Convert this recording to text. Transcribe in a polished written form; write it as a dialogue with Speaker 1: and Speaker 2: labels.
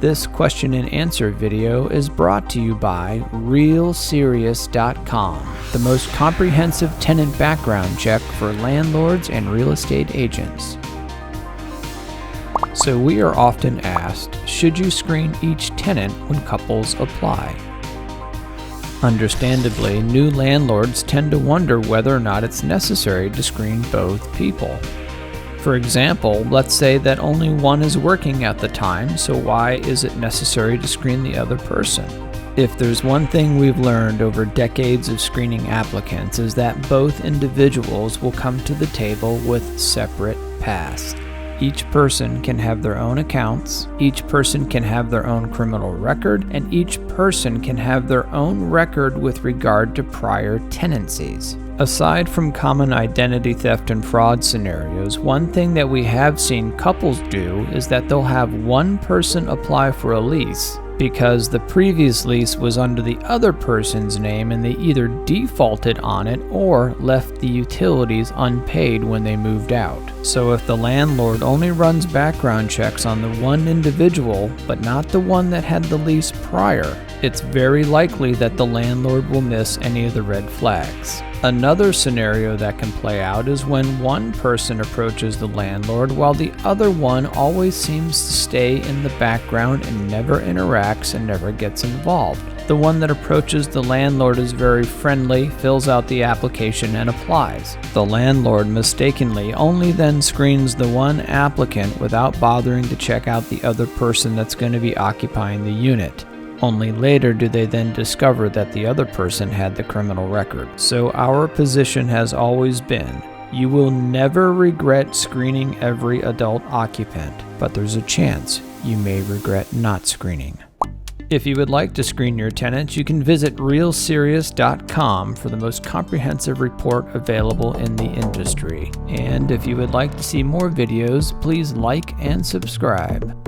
Speaker 1: This question and answer video is brought to you by RealSerious.com, the most comprehensive tenant background check for landlords and real estate agents. So we are often asked, should you screen each tenant when couples apply? Understandably, new landlords tend to wonder whether or not it's necessary to screen both people. For example, let's say that only one is working at the time, so why is it necessary to screen the other person? If there's one thing we've learned over decades of screening applicants is that both individuals will come to the table with separate pasts. Each person can have their own accounts, each person can have their own criminal record, and each person can have their own record with regard to prior tenancies. Aside from common identity theft and fraud scenarios, one thing that we have seen couples do is that they'll have one person apply for a lease because the previous lease was under the other person's name and they either defaulted on it or left the utilities unpaid when they moved out. So if the landlord only runs background checks on the one individual but not the one that had the lease prior, it's very likely that the landlord will miss any of the red flags. Another scenario that can play out is when one person approaches the landlord while the other one always seems to stay in the background and never interacts and never gets involved. The one that approaches the landlord is very friendly, fills out the application, and applies. The landlord mistakenly only then screens the one applicant without bothering to check out the other person that's going to be occupying the unit. Only later do they then discover that the other person had the criminal record. So our position has always been, you will never regret screening every adult occupant, but there's a chance you may regret not screening. If you would like to screen your tenants, you can visit RealSerious.com for the most comprehensive report available in the industry. And if you would like to see more videos, please like and subscribe.